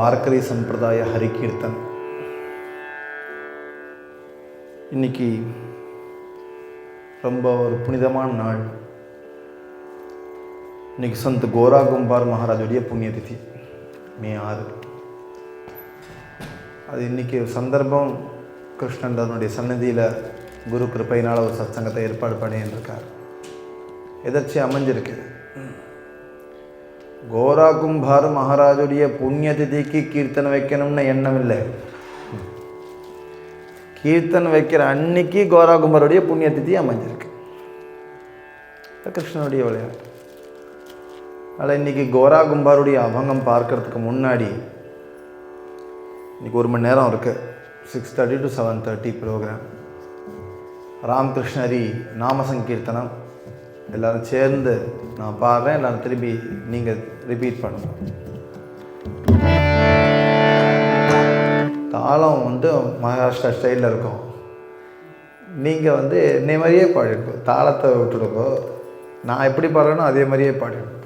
வார்க்கரி சம்பிரதாய ஹரிகீர்த்தன். இன்னைக்கு ரொம்ப ஒரு புனிதமான நாள். இன்னைக்கு சந்த் கோரா கும்பார் மகாராஜுடைய புண்ணியதிதி மே 6. அது இன்னைக்கு சந்தர்ப்பம் கிருஷ்ணன் அதனுடைய சன்னதியில் குரு கிருப்பையினால் ஒரு சத்சங்கத்தை ஏற்பாடு பண்ணியிருக்கார். எதர்ச்சியாக அமைஞ்சிருக்கு. கோரா கும்பார் மகாராஜுடைய புண்ணியதிதிக்கு கீர்த்தனை வைக்கணும்னு எண்ணம் இல்லை. கீர்த்தனை வைக்கிற அன்னைக்கு கோரா கும்பாருடைய புண்ணியதிதி அமைஞ்சிருக்கு. கிருஷ்ணனுடைய விளையாட்டு. அதில் இன்றைக்கி கோரா கும்பாருடைய அபங்கம் பார்க்கறதுக்கு முன்னாடி இன்றைக்கி 1 மணி நேரம் இருக்குது. 6:30 to 7:30 ப்ரோக்ராம். ராமகிருஷ்ணரி நாம சங்கீர்த்தனம். எல்லோரும் சேர்ந்து நான் பாடுறேன், எல்லோரும் திரும்பி நீங்கள் ரிப்பீட் பண்ணுங்க. தாளம் மகாராஷ்டிரா ஸ்டைலில் இருக்கும். நீங்கள் என்னை மாதிரியே பாடிருக்கோம். தாளத்தை விட்டுடுக்கோ. நான் எப்படி பாடுறேனோ அதே மாதிரியே பாடிருப்போம்.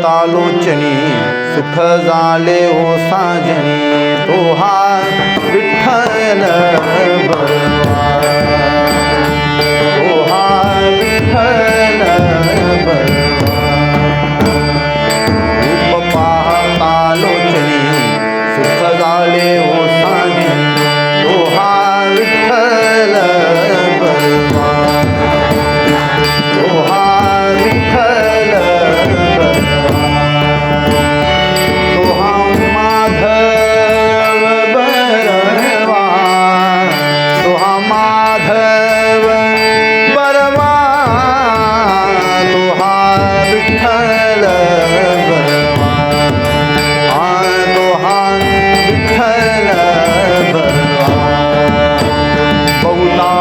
पाहतालोचनी सुख झाले हो साजनी तो हा विठ्ठल बरवा तो हा विठ्ठल बरवा रूप पाहतालोचनी सुख झाले हो साजनी तो हा विठ्ठल बरवा तो हा विठ्ठल बरवा तो हा माधव बरवा तो हा माधव बरवा तो हा विठ्ठल बरवा तो हा विठ्ठल बरवा बहुता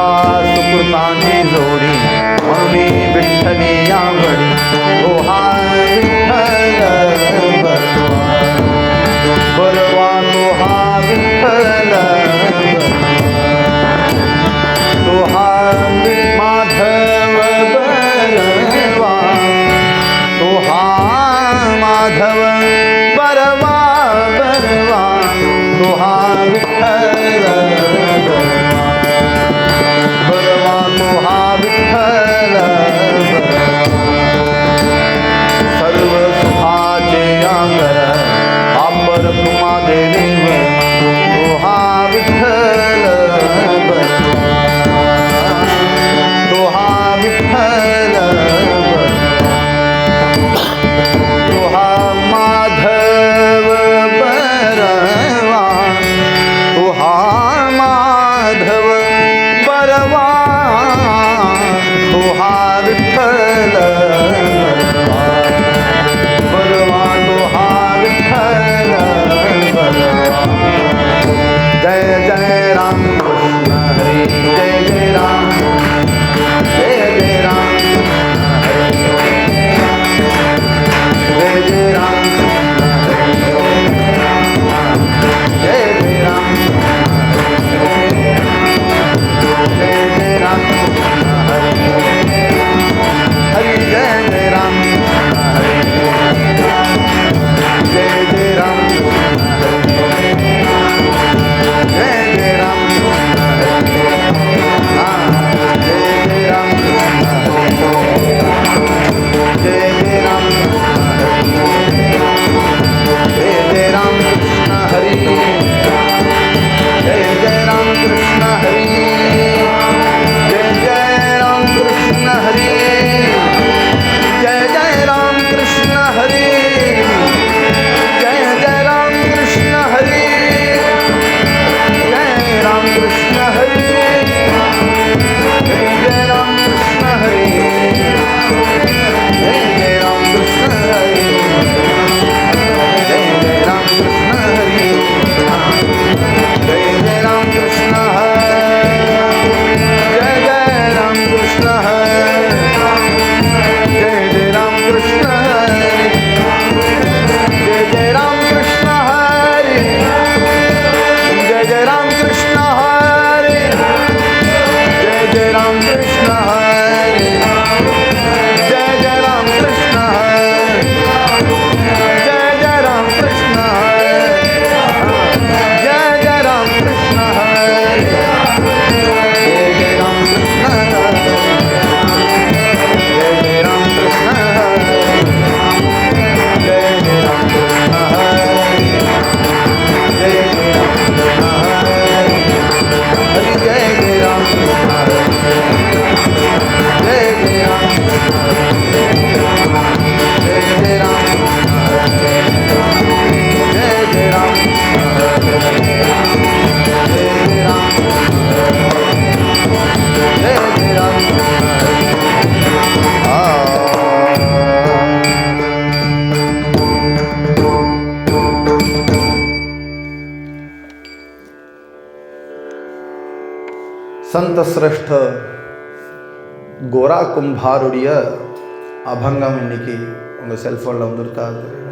सुकृतांची जोडी म्हणून विठ्ठली आवडी तो हा विठ्ठल बरवा बरवा तो हा विठ्ठल तो हा माधव बरवा तो हा माधव बरवा बरवा तो हा विठ्ठल बरवा तो हा विठ्ठल सर्व सुखाचे आंगर आंबर तुम्हा देवीवर तो हा विठ्ठल तो हा विठ्ठल तो हा माधव बरवा तो हा माधव बरवा तो हा विठ्ठल बरवा तो हा विठ्ठल बरवा जय जय राम कृष्ण हरी जय जय राम जय जय राम हरी जय जय राम जय जय राम जय जय राम हरि जय जय राम हरि जय जय राम जय जय राम जय जय राम जय जय राम जय जय राम कृष्ण हरि जय जय राम कृष्ण हरि जय जय राम कृष्ण हरि जय जय राम कृष्ण हरि जय जय राम कृष्ण हरि जय राम कृष्ण हरि जय जय राम कृष्ण हरि जय जय राम कृष्ण हरि जय जय राम कृष्ण हरि जय जय राम कृष्ण हरि जय जय राम कृष्ण हरि जय जय राम कृष्ण हरि जय जय राम कृष्ण हरि जय जय राम कृष्ण हरि जय जय राम कृष्ण हरि जय जय राम कृष्ण हरि जय जय राम कृष्ण हरि जय जय राम कृष्ण हरि जय जय राम कृष्ण हरि जय जय राम कृष्ण हरि जय जय राम कृष्ण हरि जय जय राम कृष्ण हरि हरि जय जय राम कृष्ण हरि जय जय राम कृष्ण हरि जय जय राम कृष्ण हरि जय जय राम कृष्ण हरि जय जय राम कृष्ण हरि जय जय राम कृष्ण संत श्रेष्ठ கோரா கும்பாருடைய அபங்கம் இன்னைக்கு உங்கள் செல்ஃபோனில் வந்துருக்கா தெரியல.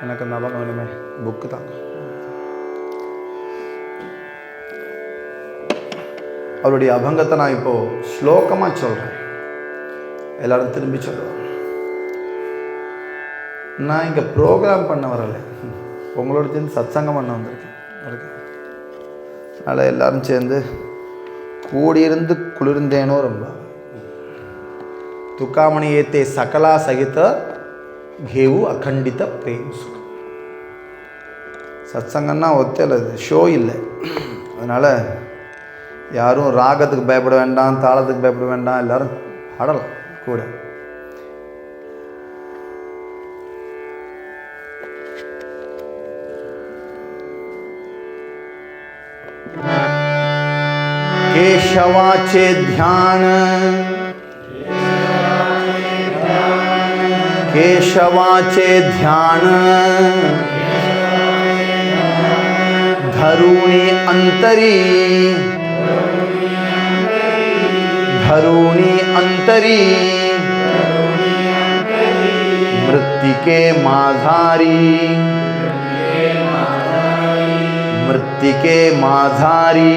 எனக்கு அந்த அபங்கம் வேணுமே, புக்கு தாங்க. அவருடைய அபங்கத்தை நான் இப்போது ஸ்லோகமாக சொல்கிறேன், எல்லாரும் திரும்பி சொல்லுவோம். நான் இங்கே ப்ரோக்ராம் பண்ண வரலை, உங்களோட சேர்ந்து சத்சங்கம் பண்ண வந்திருக்கேன். அதனால் எல்லோரும் சேர்ந்து கூடியிருந்து குளிர்ந்தேனோ ரொம்ப. तुकामणी येते सकला सहित घेऊ अखंडित प्रेम सुख. சத்சங்கன்னா ஒத்தையில் ஷோ இல்லை. அதனால் யாரும் ராகத்துக்கு பயப்பட வேண்டாம், தாளத்துக்கு பயப்பட வேண்டாம், எல்லோரும் பாடலாம் கூட. केशवाचे ध्यान, केशवाचे ध्यान धरुणी अंतरी, धरुणी अंतरी मृत्तिके माझारी, मृत्तिके माझारी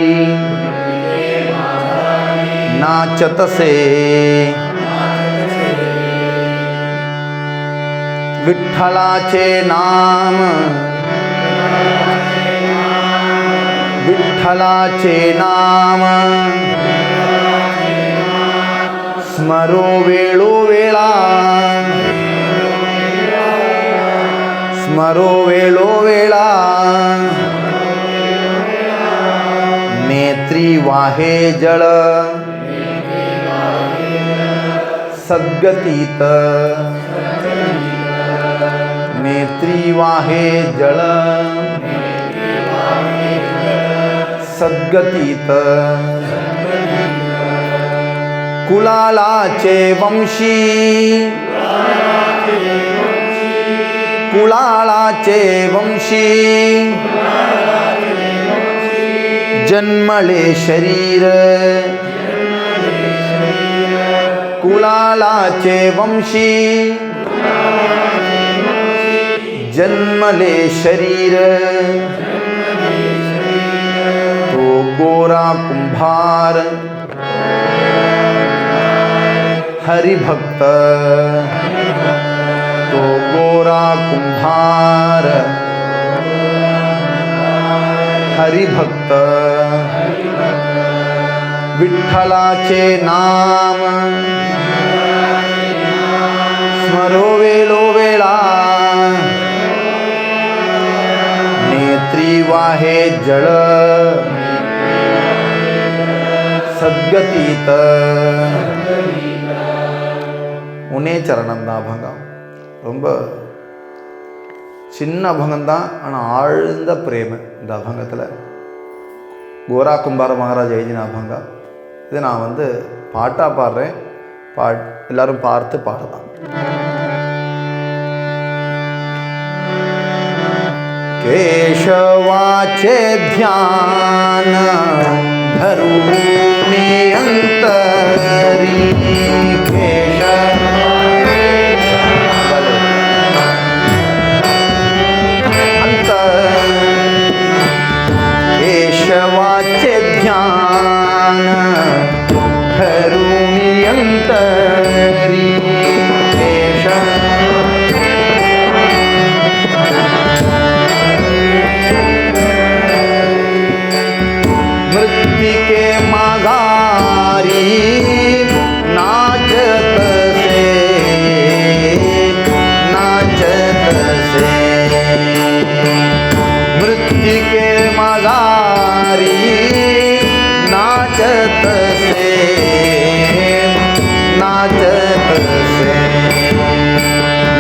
नाचतसे विठ्ठलाचे नाम, विठ्ठलाचे नाम स्मरो वेळोवेळा, स्मरो वेळोवेळा नेत्री वाहे जळ सद्गतीत, नेत्री वाहे जळ सद्गतीत कुलालाचे वंशी, कुलालाचे वंशी जन्मले शरीर, कुलालाचे वंशी जन्मले शरीर तो गोरा कुंभार हरिभक्त, तो गोरा कुंभार हरिभक्त विठ्ठलाचे नाम स्मरो वेळोवेळा नेत्री वाहे जळ सद्गतीत உன்னே சரணம் தான் அபங்கம். ரொம்ப சின்ன அபங்கம் தான், ஆனால் ஆழ்ந்த பிரேம இந்த அபங்கத்தில். கோரா கும்பார மகாராஜ் எழுதின அபங்கம். இது நான் பாட்டாக பாடுறேன், எல்லாரும் பார்த்து பாடலாம். केशवाचे ध्यान धरुणी अंतरी, केशवाचे ध्यान धरुणी अंतरी मृत्तिके माझारी नाचतसे, नाचतसे मृत्तिके माझारी नाचतसे, नाचतसे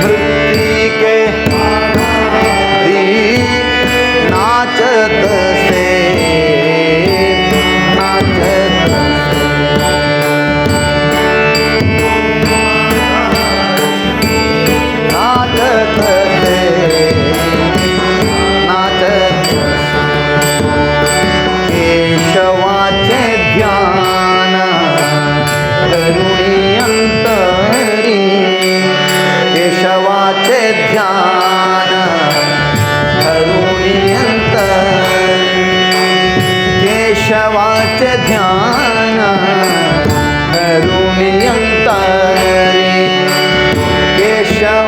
मृत्तिके माझारी नाचतसे, केशवाचे ध्यान धरुणी अंतरी, केशवाचे ध्यान धरुणी अंतरी, केशवाचे ध्यान धरुणी अंतरी, केशव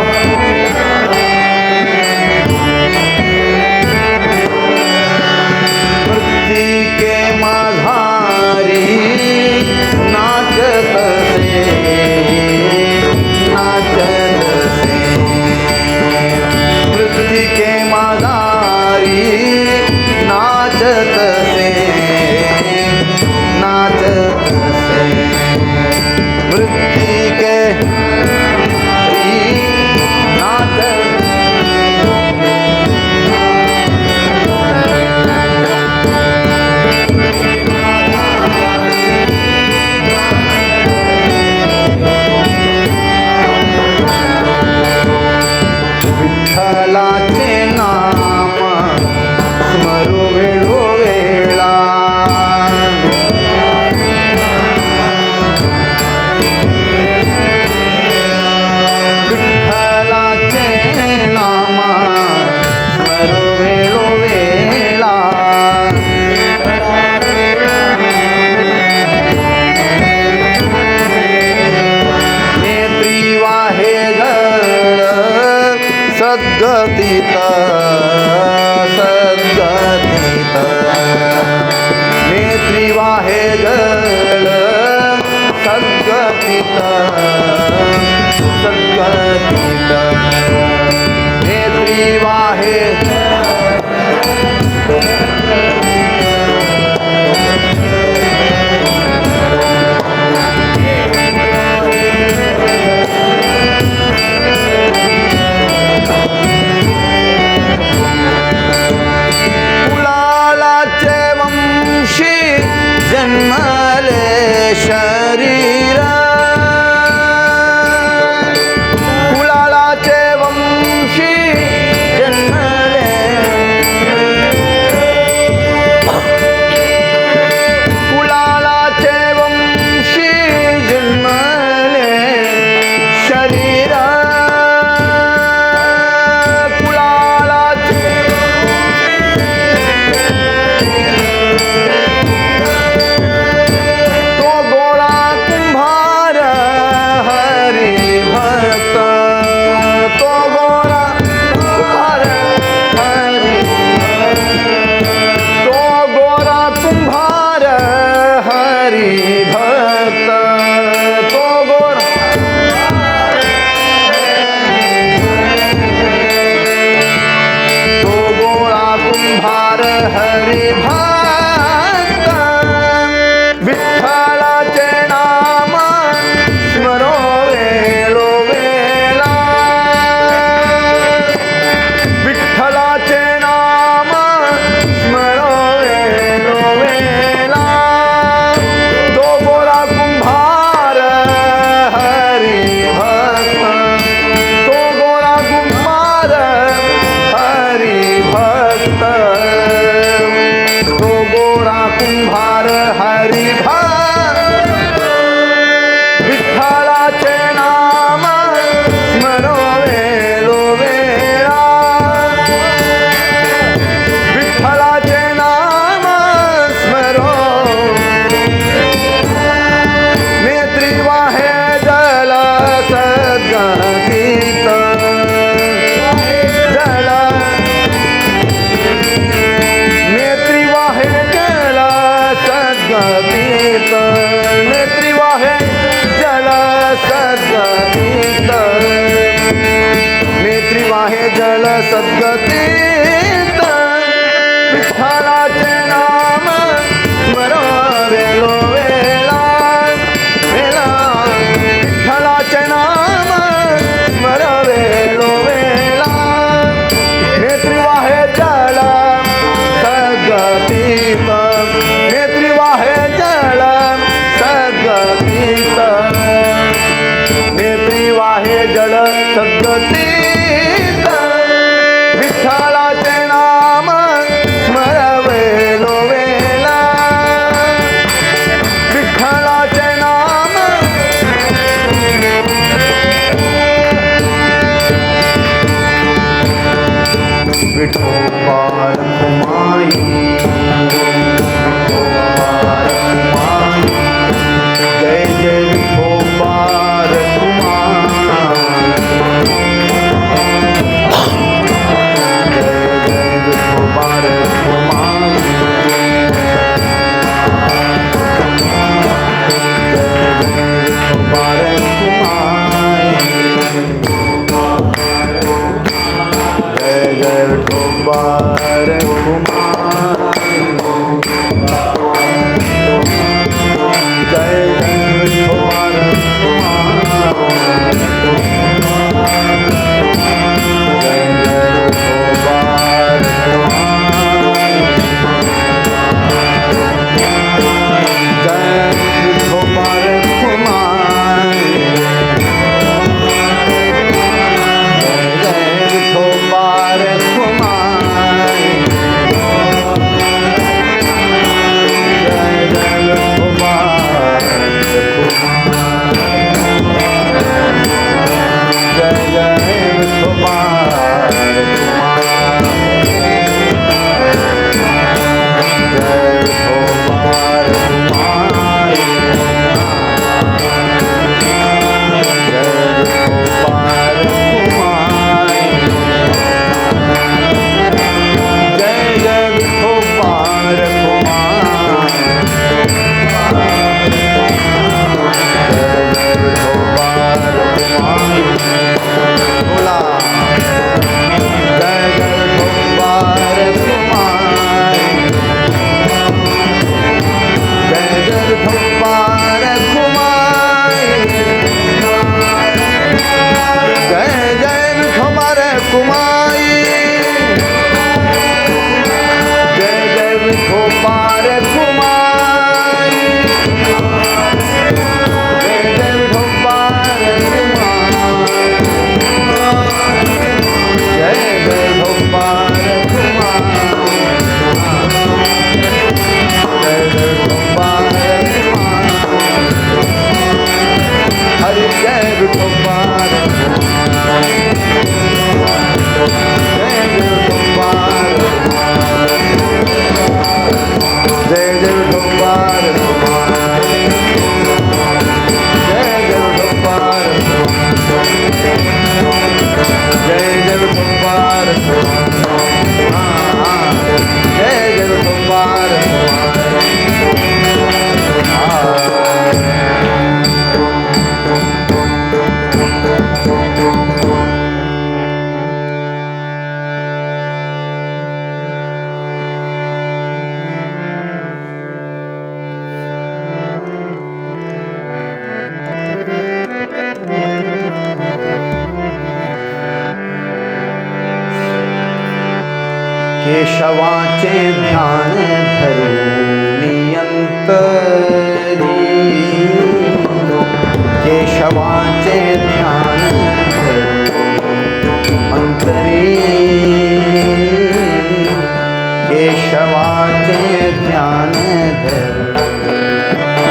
भार हरी भार विठ्ठलाचे नाम स्मरो वेलो वेळा विठ्ठलाचे नाम स्मरो नेत्री वाहे जल सद्गतीत जल नेत्री वाहे जल सद्गतीत नेत्री वाहे जल सद्गतीत नेत्री वाहे जल सद्गतीत विठ्ठलाचे नाम स्मरो वेलो वेला वेला विठ्ठलाचे नाम स्मरो वेलो वेला नेत्री वाहे जल सद्गतीत नेत्री वाहे जल सद्गतीत नेत्री वाहे जल सद्गतीत विठ्ठलाचे नाम स्मरवेलो वेला विठ्ठलाचे नाम विठोबा रखुमाई जय जय विठोबा रखुमाई जय जय विठोबा रखुमाई विठोबा रखुमाई जय जय विठोबा रखुमाई जय जय विठोबा रखुमाई जय जय विठोबा रखुमाई जय विठोबा रखुमाई जय विठोबा रखुमाई जय जय विठोबा जय जय विठोबा जय विठोबा केशवाचे ध्यान धरूनी अंतरी केशवाचे ध्यान धरूनी अंतरी केशवाचे ध्यान धरू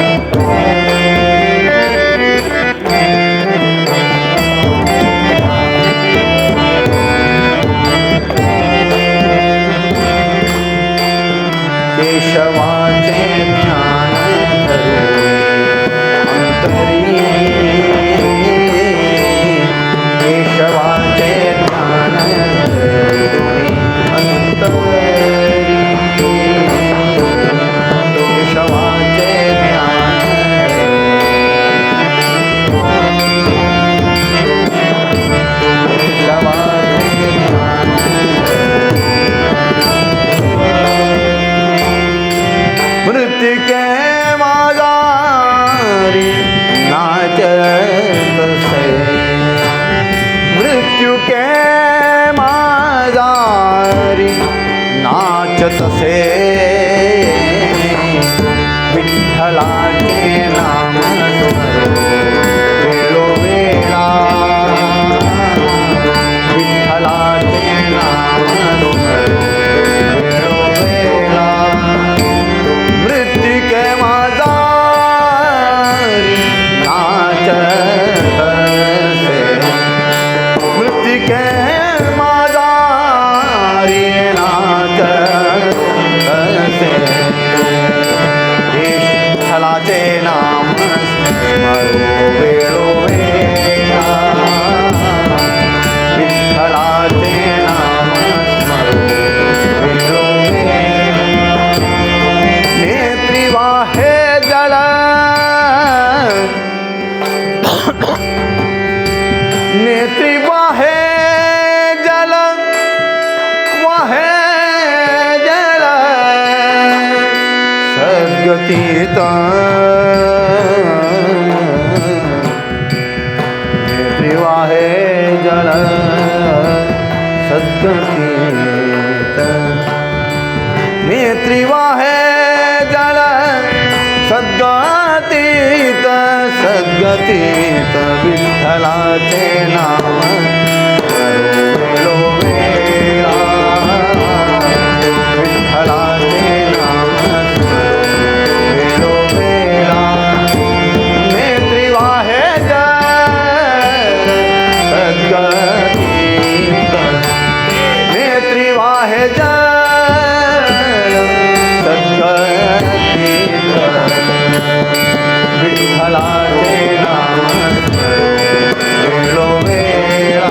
केशवाचे ध्यान धरू अंतरी केशवाचे ध्यान धरू अंतरी केशवाचे ध्यान केशवाचे ध्यान मृत्यु के मादारी नाचत से मृत्यु के मादारी नाचत से विठ्ठलाचे नाम वेळो वेळा विठ्ठलाचे नाम वेळो वेळा मृत्यु के मादारी नाचत से मृत्यु के मादारी नाचत से विठ्ठलाचे नाम स्मरो वेळो वेळा विठ्ठलाचे नाम स्मरो वेळो वेळा नेत्री वाहे जल नेत्री वाहे जल वाहे जल सद्गतीत नेत्री वाहे जल सद्गतीत नेत्री वाहे जल सद्गतीत सद्गतीत विठ्ठलाचे नाम वेळो वेळा विठ्ठलाचे नाम वेळो वेळा नेत्री वाहे जल सद्गतीत नेत्री वाहे जल सद्गतीत विठ्ठलाचे नाम वेळो वेळा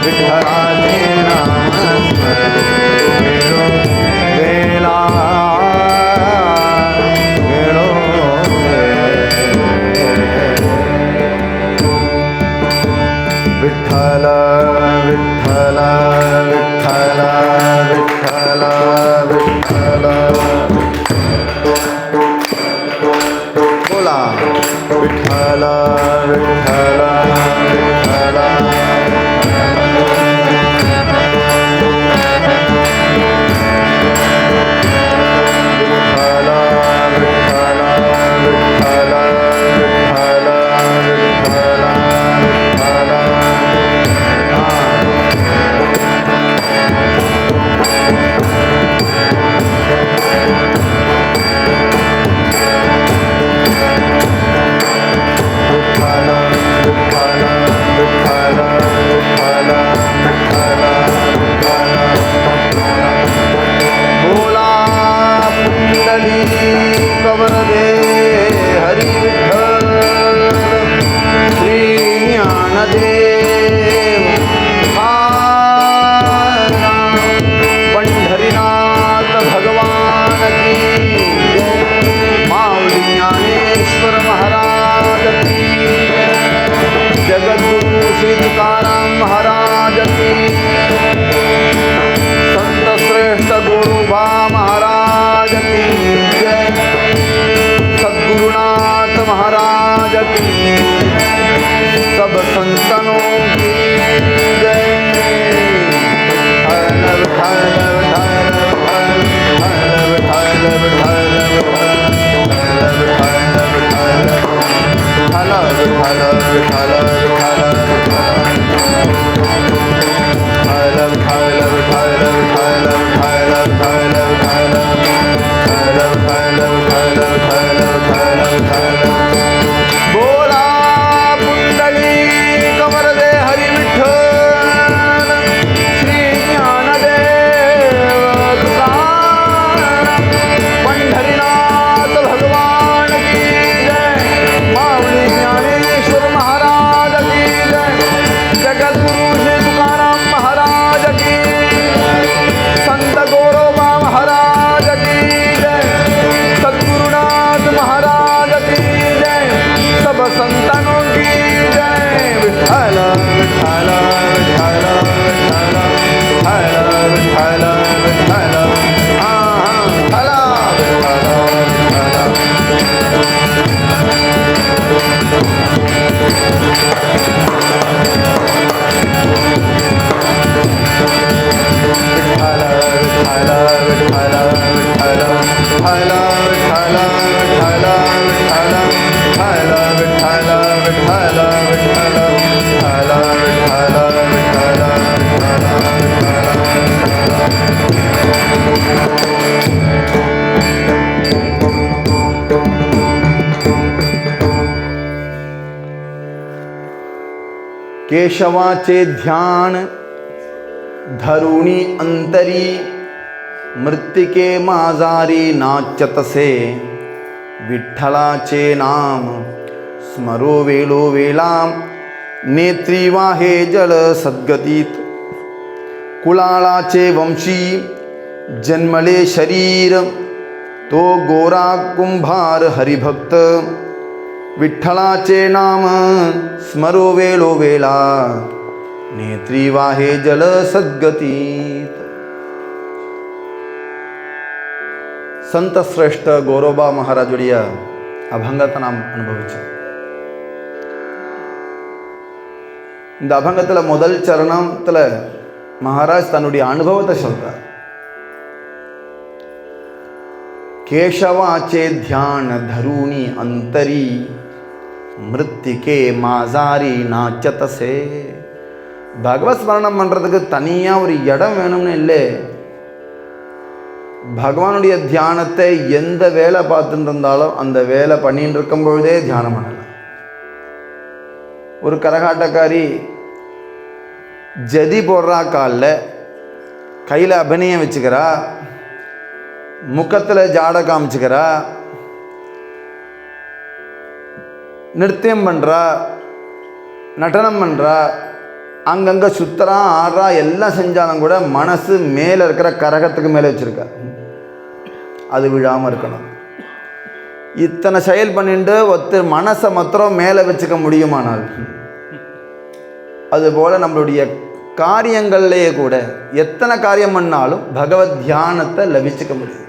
विठ्ठलाचे नाम वेळो वेळा वेळो विठ्ठल विठ्ठल विठ्ठल विठ्ठल विठ्ठल बोला विठ्ठल विठ्ठल विठ्ठल विठ्ठल विठ्ठल विठ्ठल केशवाचे ध्यान धरुणी अंतरी मृत्तिके माजारी नाचतसे विठ्ठलाचे नाम स्मरो वेळो वेळा नेत्री वाहे जल सद्गतीत कुलाळाचे वंशी जन्मले शरीर तो गोरा कुंभार हरिभक्त विठ्ठलाचे नाम स्मरो वेळो वेळा नेत्री वाहे जल सद्गतीत. संत श्रेष्ठ गोरोबा மகாராஜுடைய அபங்கத்தை நாம் அனுபவிச்சோம். இந்த அபங்கத்தில் முதல் சரணத்தில் மகாராஜ் தன்னுடைய அனுபவத்தை சொல்றார். केशवाचे ध्यान धरुणी अंतरी மிருத்திகே மாசாரி நாச்சதசே. பகவத் ஸ்மரணம் பண்ணுறதுக்கு தனியாக ஒரு இடம் வேணும்னு இல்லை. பகவானுடைய தியானத்தை எந்த வேலை பார்த்துட்டு இருந்தாலும் அந்த வேலை பண்ணிட்டு இருக்கும் பொழுதே தியானம் பண்ணலாம். ஒரு கரகாட்டக்காரி ஜதி போடுறா, காலில் கையில் அபிநயம் வச்சுக்கிறா, முகத்தில் ஜாட காமிச்சுக்கிறா, நிருத்தியம் பண்ணுறா, நடனம் பண்ணுறா, அங்கங்கே சுத்தரா ஆடுறா, எல்லாம் செஞ்சாலும் கூட மனசு மேலே இருக்கிற கரகத்துக்கு மேலே வச்சுருக்கா. அது விழாமல் இருக்கணும். இத்தனை செயல் பண்ணிட்டு ஒருத்தர் மனசை மாத்திரம் மேலே வச்சுக்க முடியுமானால், அதுபோல் நம்மளுடைய காரியங்கள்லேயே கூட எத்தனை காரியம் பண்ணாலும் பகவத் தியானத்தை லபிச்சுக்க முடியும்.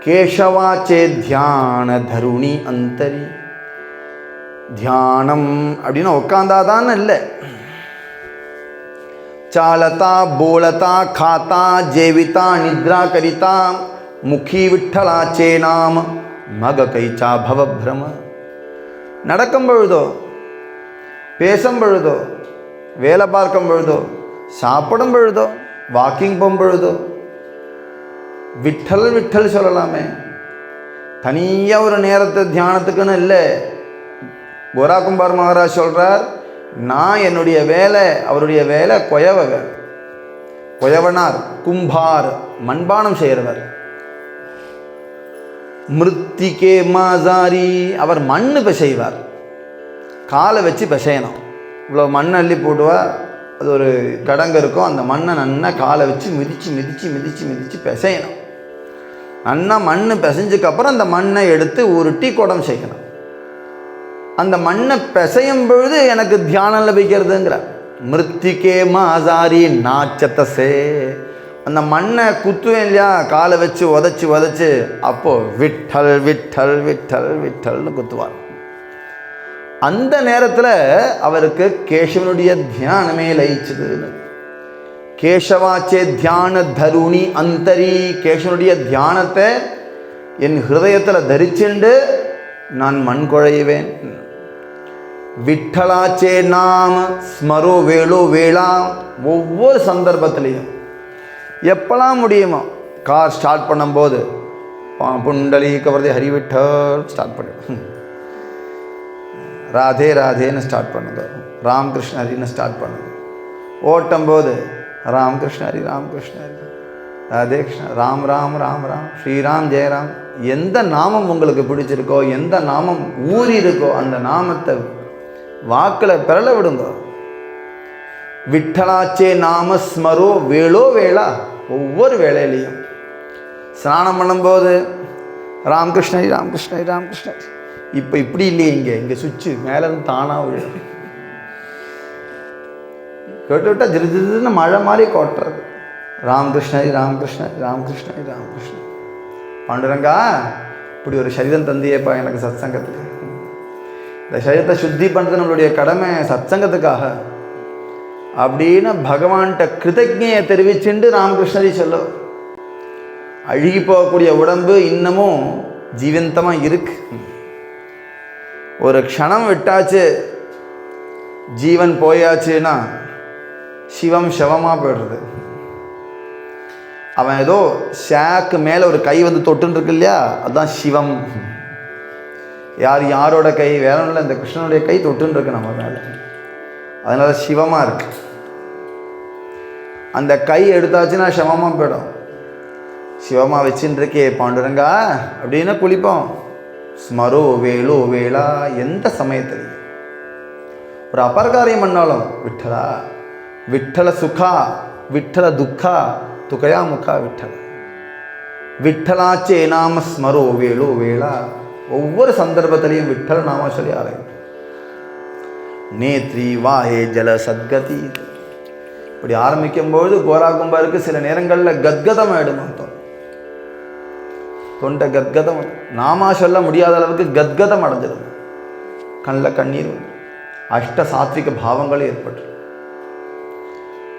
கேசவாச்சே தியான தருணி அந்தரி. தியானம் அப்படின்னு உட்காந்தாதான் இல்லை. चालता बोलता खाता जेविता निद्रा करिता मुखी विठ्ठलाचे नाम मग कैचा भवभ्रम. நடக்கும் பொழுதோ, பேசும் பொழுதோ, வேலை பார்க்கும் பொழுதோ, சாப்பிடும் பொழுதோ, வாக்கிங் போகும் பொழுதோ விட்டல் விட்டல் சொல்லலாமே. தனியாக ஒரு நேரத்தை தியானத்துக்குன்னு இல்லை. கோரா கும்பார் மகாராஜ் சொல்கிறார், நான் என்னுடைய வேலை, அவருடைய வேலை கொயவ வேலை. கொயவனார் கும்பார், மண்பானம் செய்கிறவர். மிருத்திகே மாசாரி, அவர் மண்ணு பிசைவார். காலை வச்சு பிசையணும். இவ்வளோ மண் அள்ளி போடுவார், அது ஒரு கடங்கு இருக்கும். அந்த மண்ணை நன்னா காலை வச்சு மிதித்து மிதித்து மிதித்து மிதித்து பிசையணும். நன்னா மண் பிசைஞ்சதுக்கப்புறம் அந்த மண்ணை எடுத்து உருட்டி குடம் செய்யணும். அந்த மண்ணை பிசையும் பொழுது எனக்கு தியானம் லபிக்கிறதுங்கிற. மிருத்திகே மாசாரி நாச்சதசே. அந்த மண்ணை குத்துவேன் இல்லையா, காலை வச்சு உதச்சி உதச்சி, அப்போது விட்டல் விட்டல் விட்டல் விட்டல்னு குத்துவார். அந்த நேரத்தில் அவருக்கு கேசவனுடைய தியானமே லயிச்சதுன்னு. கேசவாச்சே தியான தருணி அந்தரி. கேசவனுடைய தியானத்தை என் ஹிருதயத்தில் தரிச்சுண்டு நான் மண் குழைவேன். விட்டலாச்சே நாம ஸ்மரோ வேளோ வேளா. ஒவ்வொரு சந்தர்ப்பத்திலையும் எப்பெல்லாம் முடியுமோ, கார் ஸ்டார்ட் பண்ணும்போது புண்டலி கவர்தே ஹரிவிட்டல் ஸ்டார்ட் பண்ணிடும், ராதே ராதேன்னு ஸ்டார்ட் பண்ணுங்க, ராமகிருஷ்ண ஹரின்னு ஸ்டார்ட் பண்ணுங்க. ஓட்டும் போது ராமகிருஷ்ண ஹரி ராமகிருஷ்ண ஹரி ராதே கிருஷ்ண ராம் ராம் ராம் ராம் ஸ்ரீராம் ஜெயராம். எந்த நாமம் உங்களுக்கு பிடிச்சிருக்கோ, எந்த நாமம் ஊறி இருக்கோ, அந்த நாமத்தை வாக்கில் பிறல விடுங்க. விட்டலாச்சே நாம ஸ்மரோ வேளோ வேளா. ஒவ்வொரு வேளையிலையும் ஸ்நானம் பண்ணும்போது ராமகிருஷ்ணரி ராமகிருஷ்ணரி ராமகிருஷ்ணரி. இப்போ இப்படி இல்லையே, இங்கே சுவிட்சு மேலேருந்து தானாக விழும். கேட்டு விட்டால் ஜிருஜிருன்னு மழை மாதிரி கொட்டுறது. ராமகிருஷ்ண ராமகிருஷ்ண ராமகிருஷ்ண ராமகிருஷ்ண. பாண்டுரங்கா, இப்படி ஒரு சரீரம் தந்தியேப்பா எனக்கு சத்சங்கத்துக்கு. இந்த சரீரத்தை சுத்தி பண்ணுறது நம்மளுடைய கடமை, சத்சங்கத்துக்காக அப்படின்னு பகவான்கிட்ட கிருதஜ்ஞையை தெரிவிச்சுண்டு ராமகிருஷ்ணரி சொல்ல. அழுகி போகக்கூடிய உடம்பு இன்னமும் ஜீவந்தமாக இருக்கு. ஒரு க்ஷணம் விட்டாச்சு, ஜீவன் போயாச்சுன்னா சிவம் சவமாக போயிடுறது. அவன் ஏதோ ஷாக்கு மேலே ஒரு கை வந்து தொட்டுன்னு இருக்கு இல்லையா, அதுதான் சிவம். யாரோட கை? வேற ஒன்றும் இல்லை, இந்த கிருஷ்ணனுடைய கை தொட்டுன்னு இருக்கு நம்ம மேலே, அதனால சிவமாக இருக்கு. அந்த கை எடுத்தாச்சுன்னா சிவமாக போயிடும். சிவமாக வச்சுன்னு இருக்கே பாண்டுரங்கா அப்படின்னு குளிப்போம். ஸ்மரோ வேலோ வேளா, எந்த சமயத்துலையும் ஒரு அபரகாரியம் பண்ணாலும் விட்டலா விட்டல சுகா விட்டல துக்கா துக்கயா முக்கா விட்டல விட்டலாச்சே நாம ஸ்மரோ வேலோ வேளா. ஒவ்வொரு சந்தர்ப்பத்திலையும் விட்டல நாம சொல்லி ஆரம்பி. நேத்ரி வாஹே ஜல சத்கதி. இப்படி ஆரம்பிக்கும்போது கோரா கும்பருக்கு சில நேரங்களில் கத்கதம் ஆயிடும். தொண்டை கத்கதம், நாமா சொல்ல முடியாத அளவுக்கு கத்கதம் அடைஞ்சிடும். கண்ணில் கண்ணீர், அஷ்ட சாத்விக பாவங்களும் ஏற்பட்டு.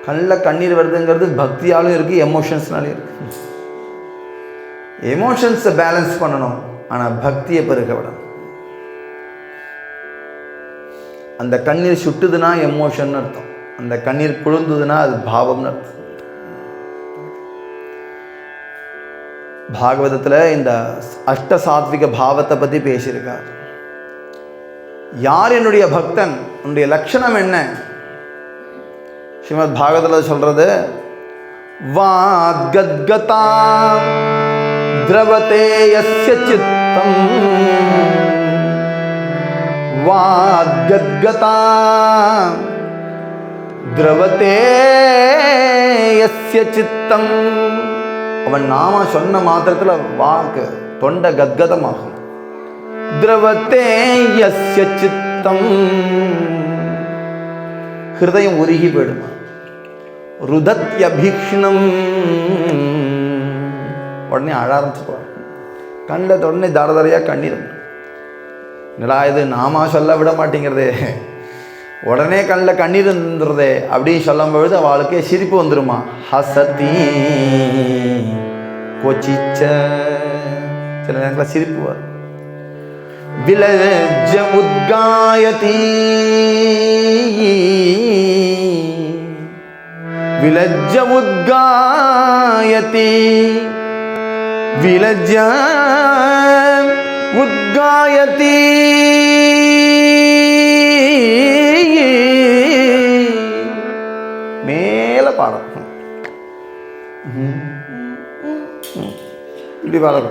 கண்ணில் கண்ணீர் வருதுங்கிறது பக்தியாலும் இருக்குது, எமோஷன்ஸ்னாலும் இருக்குது. எமோஷன்ஸை பேலன்ஸ் பண்ணணும், ஆனால் பக்தியை பெருக விடணும். அந்த கண்ணீர் சுட்டுதுன்னா எமோஷன் அர்த்தம், அந்த கண்ணீர் குழுந்ததுன்னா அது பாவம்னு அர்த்தம். பாகவதத்தில் இந்த அஷ்ட சாத்விக பாவத்தை பற்றி பேசியிருக்கார். யார் என்னுடைய பக்தன், உன்னுடைய லட்சணம் என்ன? ஸ்ரீமத் பாகவதத்தில் சொல்றது, வாத்கத்கதா திரவதே யஸ்ய சித்தம், வாத்கத்கதா திரவதே யஸ்ய சித்தம். அவன் நாம சொன்ன மாத்திரத்தில் வாக்கு தொண்டை கத்கதமாகும். திரவத்தே யஸ்ய சித்தம், ஹிருதயம் உருகி போயிடுமா. ருதத்யபீக்ஷ்ணம், உடனே அழ ஆரம்பிச்சுக்குவார். கண்ணில் உடனே தரதரையாக கண்ணீர். என்னடா இது நாமா சொல்ல விட மாட்டேங்கிறதே, உடனே கண்ணில் கண்ணீர் இருந்துருதே அப்படின்னு சொல்லும் பொழுது அவளுக்கே சிரிப்பு வந்துருமா. ஹசதி கொச்சிச்ச, சில நேரத்தில் சிரிப்பு வரும். விலஜ்ஜ உத்காயதி விலஜ்ஜ உத்காயதி விலஜ்ஜ உத்காயதி. மேல பாடம், இப்படி பாடம்.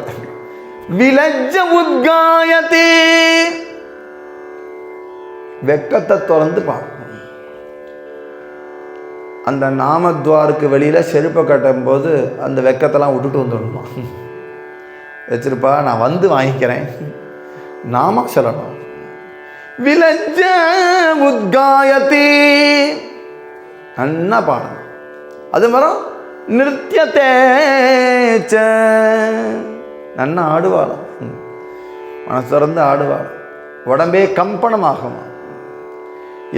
விலஜ்ஜ உத்காயதி, வெக்கத்தை திறந்து பாடும். அந்த நாமத்வாருக்கு வெளியில செருப்பை கட்டும் போது அந்த வெக்கத்தெல்லாம் விட்டுட்டு வந்துடணுமா. வச்சிருப்பா, நான் வந்து வாங்கிக்கிறேன், நாம சொல்லணும். விலஜ்ஜ உத்காயதி, நன்னா பாடணும். அது மாதிரி நிருத்யத்தே ச, நன்னா ஆடுவாளாம், மனசு திறந்து ஆடுவாள். உடம்பே கம்பனமாகுமா.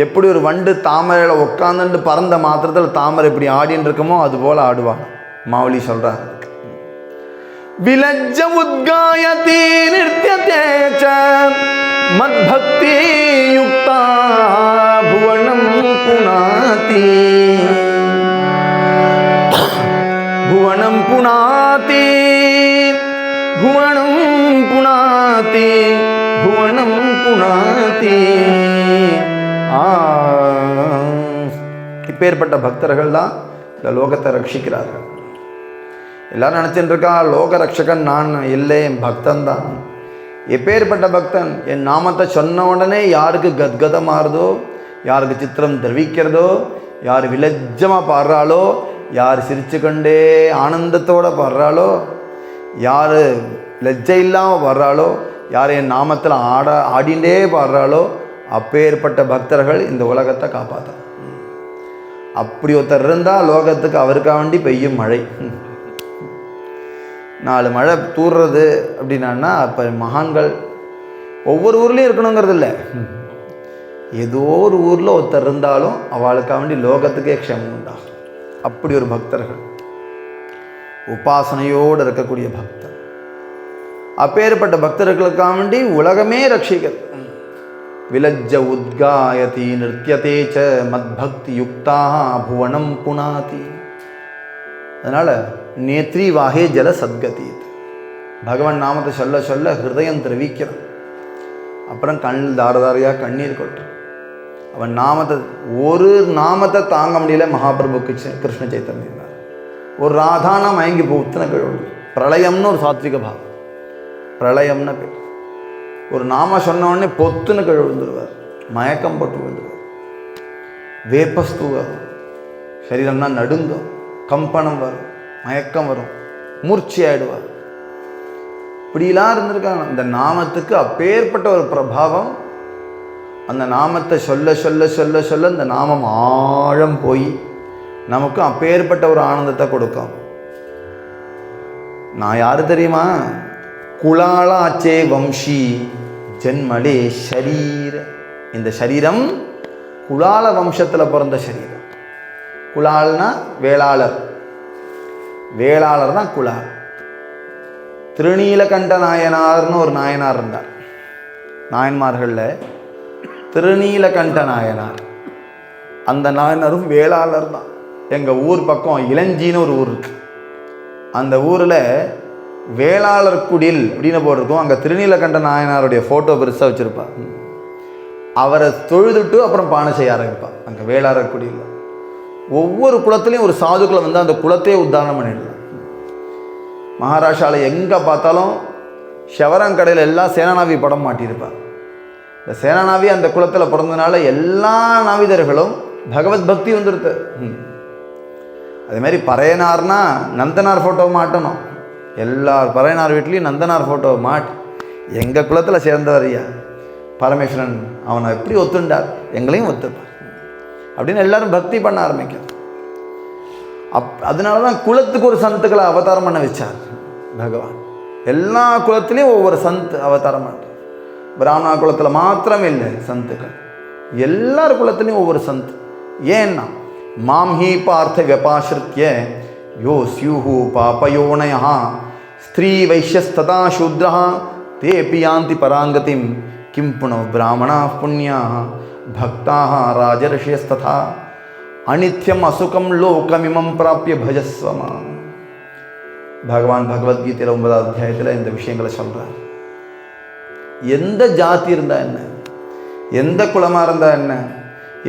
எப்படி ஒரு வண்டு தாமரையில் உட்காந்துட்டு பறந்த மாத்திரத்தில் தாமரை இப்படி ஆடின்னு இருக்குமோ அது போல ஆடுவாள். மாவலி சொல்றார், விலஜ்ஜ உத்காயதி நிருத்யதே ச மத்பக்தி யுக்தா புவனம் புனாதி புவனம் புனாதி புவனம் புனாதி புவனம் புனாதி. இப்பேற்பட்ட பக்தர்கள் தான் இந்த லோகத்தை ரட்சிக்கிறார்கள். எல்லாரும் நினச்சிட்டு இருக்கா லோக ரட்சகன் நான் இல்லை, என் பக்தன் தான். எப்பேற்பட்ட பக்தன், என் நாமத்தை சொன்ன உடனே யாருக்கு கத்கதம் ஆறுதோ, யாருக்கு சித்திரம் திரவிக்கிறதோ, யார் விலஜ்ஜமாக பாடுறாளோ, யார் சிரிச்சுக்கொண்டே ஆனந்தத்தோடு பாடுறாளோ, யார் லஜ்ஜை இல்லாமல் பாடுறாளோ, யார் என் நாமத்தில் ஆடிண்டே பாடுறாளோ, அப்பேற்பட்ட பக்தர்கள் இந்த உலகத்தை காப்பாற்ற. அப்படி ஒருத்தர் இருந்தால் லோகத்துக்கு அவருக்காக வேண்டி பெய்யும் மழை. 4 மழை தூர்றது அப்படின்னா அப்போ மகான்கள் ஒவ்வொரு ஊர்லேயும் இருக்கணுங்கிறது இல்லை. ஏதோ ஒரு ஊரில் ஒருத்தர் இருந்தாலும் அவளுக்காக வேண்டி லோகத்துக்கே க்ஷேமம் உண்டாகும். அப்படி ஒரு பக்தர்கள், உபாசனையோடு இருக்கக்கூடிய பக்தர். அப்பேற்பட்ட பக்தர்களுக்காக வேண்டி உலகமே ரட்சிக்கிறது. விலஜ்ஜ உத்காயதி நிருத்யதேச்ச மத்பக்தி யுக்தா புவனம் புனாதி. அதனால் நேத்ரி வாகே ஜல சத்கதி. பகவான் நாமத்தை சொல்ல சொல்ல ஹிருதயம் திரவிக்கிறான். அப்புறம் கண்ணில் தாரதாரியாக கண்ணீர் கொட்டுறான். அவன் ஒரு நாமத்தை தாங்க முடியல மகாபிரபுக்கு கிருஷ்ண சைத்தன்யனார். ஒரு ராதானா மயங்கி போத்துன கழுவு. பிரளயம்னு ஒரு சாத்விக பாவம். பிரளயம்னு பேர். ஒரு நாம சொன்ன உடனே பொத்துன்னு கழுவுந்துருவார், மயக்கம் போட்டு விழுந்துருவார், வேப்பஸ்து வரும், சரீரம்னா நடுங்கும், கம்பனம் வரும், மயக்கம் வரும், மூர்ச்சி ஆயிடுவார். இப்படிலாம் இருந்திருக்காங்க. இந்த நாமத்துக்கு அப்பேற்பட்ட ஒரு பிரபாவம். அந்த நாமத்தை சொல்ல சொல்ல சொல்ல சொல்ல இந்த நாமம் ஆழம் போய் நமக்கும் அப்பேற்பட்ட ஒரு ஆனந்தத்தை கொடுக்கும். நான் யாரு தெரியுமா? குலாளாச்சே வம்சி ஜென்மலே ஷரீர. இந்த சரீரம் குலால வம்சத்தில் பிறந்த சரீரம். குலால்னா வேளாளர். வேளாளர் தான் குலால். திருநீலகண்ட நாயனார்னு ஒரு நாயனார் இருந்தார். நாயன்மார்களில் திருநீலகண்ட நாயனார், அந்த நாயனரும் வேளாளர் தான். எங்கள் ஊர் பக்கம் இளஞ்சின்னு ஒரு ஊர் இருக்கு. அந்த ஊரில் வேளாளர் குடில் அப்படின்னு போட்டிருக்கோம். அங்கே திருநீலகண்ட நாயனாருடைய ஃபோட்டோ பெருசாக வச்சுருப்பார். அவரை தொழுதுட்டு அப்புறம் பானை செய்ய ஆரம்பிப்பார். அங்கே வேளாளர் குடியில் ஒவ்வொரு குலத்துலேயும் ஒரு சாதுக்களை வந்து அந்த குலத்தையே உத்தாரணம் பண்ணிடலாம். மகாராஷ்டிராவில் எங்கே பார்த்தாலும் ஷவரங்கடையில் எல்லாம் சேனாநாவி படம் மாட்டியிருப்பார். இந்த சேனாநாவி அந்த குலத்தில் பிறந்ததுனால எல்லா நாவிதர்களும் பகவத் பக்தி வந்துடுது. அதேமாதிரி பறையனார்னா நந்தனார் ஃபோட்டோ மாட்டணும். எல்லார் பறையனார் வீட்லேயும் நந்தனார் ஃபோட்டோ மாட்டி, எங்கள் குலத்தில் சேர்ந்தவர் ஐயா பரமேஸ்வரன், அவனை எப்படி ஒத்துண்டார், எங்களையும் ஒத்துப்பார் அப்படின்னு எல்லாரும் பக்தி பண்ண ஆரம்பிக்கும். அதனால தான் குலத்துக்கு ஒரு சந்துக்களை அவதாரம் பண்ண வச்சார் பகவான். எல்லா குலத்திலையும் ஒவ்வொரு சந்த் அவதாரம் பண்ணுறார். பிராமணா குலத்தில் மாத்திரம் இல்லை சந்துக்கள், எல்லார் குலத்திலையும் ஒவ்வொரு சந்த். ஏன்னா மாம்ஹி பார்த்த வியபாசிரித்ய யோ ஸ்யூஹு பாபயோனயா ஸ்திரீ வைஷ்யஸ்ததா சூத்ரா தேபி யாந்தி பராங்கதிம் கிம் புனோ பிராமணா புண்ணியா பக்தா ராஜர்ஷியஸ்ததா அனித்யம் அசுகம் லோகமிமம் பிராப்பிய பஜஸ்வமா. பகவான் பகவத்கீதையில் 9வது அத்தியாயத்தில் இந்த விஷயங்களை சொல்கிறார். எந்த ஜாதி இருந்தால் என்ன, எந்த குலமாக இருந்தால் என்ன,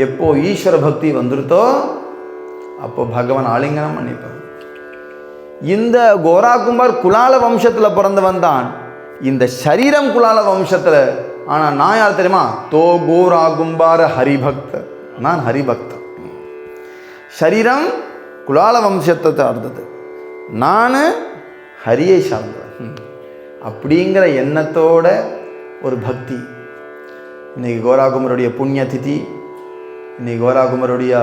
எப்போ ஈஸ்வர பக்தி வந்துருத்தோ அப்போ பகவான் ஆலிங்கனம் பண்ணிப்பார். இந்த கோரா கும்பார் குலால வம்சத்தில் பிறந்தவன் தான். இந்த சரீரம் குலால வம்சத்தில். ஆனால் நான் யார் தெரியுமா? தோ கோரா கும்பார ஹரிபக்தர். நான் ஹரிபக்தர். சரீரம் குலால வம்சத்தை சார்ந்தது, நான் ஹரியை சார்ந்தவன். அப்படிங்கிற எண்ணத்தோட ஒரு பக்தி. இன்னைக்கு கோராகுமருடைய புண்ணிய திதி. இன்னைக்கு கோராகுமருடைய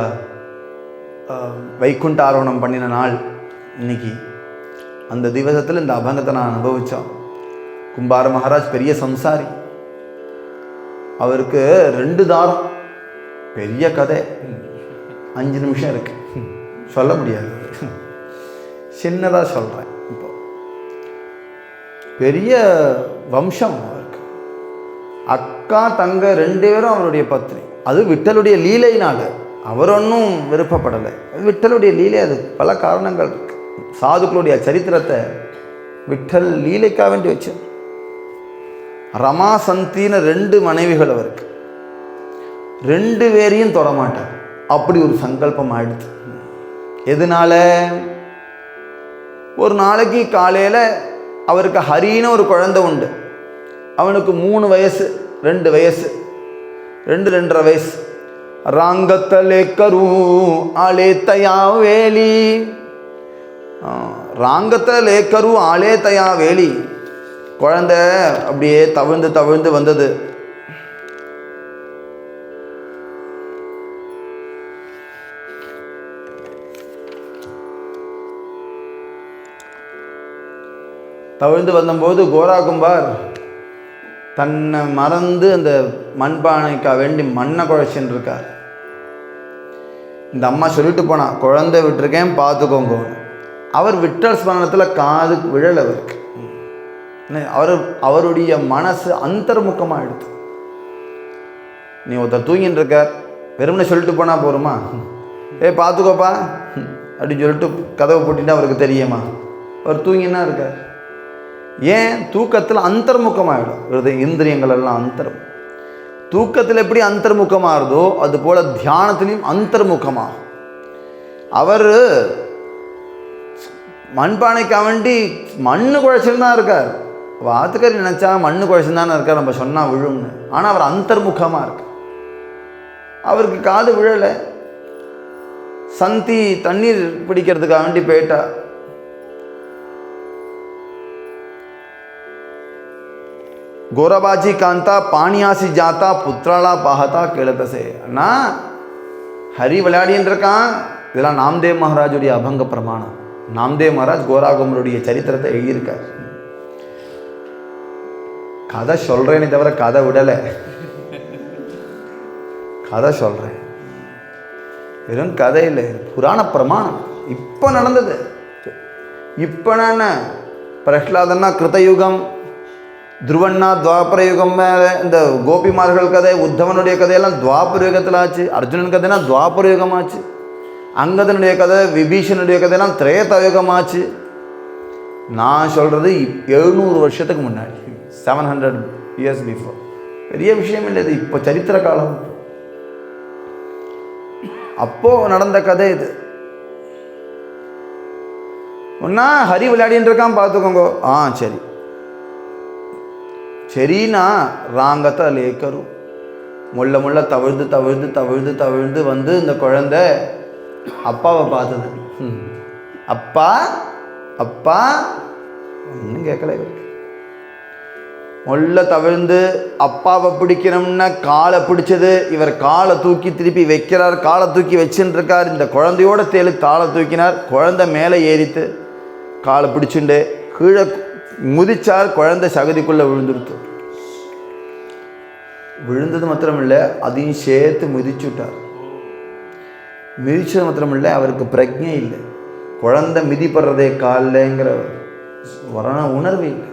வைகுண்ட ஆரோகணம் பண்ணின நாள் இன்னைக்கு. அந்த திவசத்தில் இந்த அபங்கத்தை நான் அனுபவித்தோம். கும்பார மகாராஜ் பெரிய சம்சாரி. அவருக்கு 2 தாரம். பெரிய கதை, 5 நிமிஷம் இருக்கு, சொல்ல முடியாது. சின்னதாக சொல்கிறேன். இப்போ பெரிய வம்சம் அவருக்கு. அக்கா தங்க 2 பேரும் அவருடைய பத்னி. அது விட்டலுடைய லீலையினால. அவர் ஒன்றும் விருப்பப்படலை, விட்டலுடைய லீலை. அது பல காரணங்கள் இருக்கு. சாதுக்களுடைய சரித்திரத்தை விட்டல் லீலைக்காக வேண்டி வச்சு. ரமா சந்தின்னு 2 மனைவிகள் அவருக்கு. 2 பேரையும் தொடமாட்டார். அப்படி ஒரு சங்கல்பம் ஆயிடுச்சு. எதனால? ஒரு நாளைக்கு காலையில் அவருக்கு ஹரின்னு ஒரு குழந்தை உண்டு. அவனுக்கு 3 வயசு, 2 வயசு, 2-2.5 வயசு. ராங்கத்தலே கரு ஆலே தயா வேலி. ராங்கத்தலே கரு ஆலே தயா வேலி. குழந்தை அப்படியே தவிழ்ந்து தவிழ்ந்து வந்தது. தவிழ்ந்து வந்தபோது கோரா கும்பார் தன்னை மறந்து அந்த மண்பானைக்காக வேண்டி மண்ணை குழைச்சின்னு இருக்கார். இந்த அம்மா சொல்லிட்டு போனா, குழந்தை விட்டுருக்கேன் பார்த்துக்கோங்க. அவர் விட்டல் ஸ்மரணத்தில் காது விழல் அவருக்கு. அவருடைய மனசு அந்தர்முகமாக எடுத்து, நீ ஒருத்தர் தூங்கின்னு இருக்கார், வெறுமனே சொல்லிட்டு போனால் போருமா? பார்த்துக்கோப்பா அப்படின்னு சொல்லிட்டு கதவை போட்டிட்டு அவருக்கு தெரியுமா? அவர் தூங்கினா இருக்கார். ஏன்? தூக்கத்தில் அந்தர்முகமாகிடும். இந்திரியங்கள் எல்லாம் அந்தரம். தூக்கத்தில் எப்படி அந்தர்முகமாகுதோ அது போல தியானத்திலையும் அந்தர்முகமாகும். அவர் மண்பானைக்காக வேண்டி மண்ணு குழைச்சின்னு தான் இருக்கார். வாத்துக்கறி நினச்சா மண்ணு குழைச்சின்னு தானே இருக்கார், நம்ம சொன்னால் விழும்னு. ஆனால் அவர் அந்தர்முகமாக இருக்கு. அவருக்கு காது விழலை. சந்தி தண்ணீர் பிடிக்கிறதுக்காக வேண்டி போயிட்டா. கோரபாஜி காந்தா பாணியாசி ஜாத்தா புத்திராலா பாகத்தா கேளத்தசே. அண்ணா ஹரி விளையாடின்னு இருக்கான். இதெல்லாம் நாம்தேவ் மகாராஜுடைய அபங்க பிரமாணம். நாம்தேவ் மகாராஜ் கோராகுமருடைய சரித்திரத்தை எழுதியிருக்கார். கதை சொல்கிறேனே தவிர கதை விடலை. கதை சொல்கிறேன், வெறும் கதை இல்லை, புராண பிரமாணம். இப்போ நடந்தது. இப்போ நான் பிரஹ்லாதன்னா கிருத்தயுகம், துருவண்ணா துவாபர யுகம். மேலே இந்த கோபிமார்கள் கதை, உத்தவனுடைய கதையெல்லாம் துவாபர யுகத்தில் ஆச்சு. அர்ஜுனன் கதைனா துவாபர யுகம் ஆச்சு. அங்கதனுடைய கதை, விபீஷனுடைய கதையெல்லாம் திரேதயுகம் ஆச்சு. நான் சொல்கிறது 700 வருஷத்துக்கு முன்னாடி, 700 years பிஃபோர். பெரிய விஷயம் இல்லை இது, இப்போ சரித்திர காலம். அப்போது நடந்த கதை இது. ஒன்றா ஹரி விளையாடின்னு இருக்கான் பார்த்துக்கோங்க. சரி சரிண்ணா ராங்கத்தை லேக்கரும் முள்ள முள்ள தவிழ்ந்து தவிழ்ந்து தவிழ்ந்து தவிழ்ந்து வந்து இந்த குழந்தை அப்பாவை பார்த்தது. அப்பா அப்பா ஒன்றும் கேட்கல இவருக்கு. முள்ள தவிழ்ந்து அப்பாவை பிடிக்கணும்னா காலை பிடிச்சது. இவர் காலை தூக்கி திருப்பி வைக்கிறார், காலை தூக்கி வச்சுன்னு இருக்கார். இந்த குழந்தையோட தேலு காலை தூக்கினார். குழந்தை மேலே ஏறித்து காலை பிடிச்சுண்டு கீழே முதிச்சார். குழந்தை சகதிக்குள்ளே விழுந்துருத்து. விழுந்தது மாத்திரமில்லை, அதையும் சேர்த்து மிதிச்சுட்டார். மிதிச்சது மாத்திரமில்லை, அவருக்கு பிரஜை இல்லை. குழந்தை மிதிப்படுறதே காலில்ங்கிற உணர்வு இல்லை.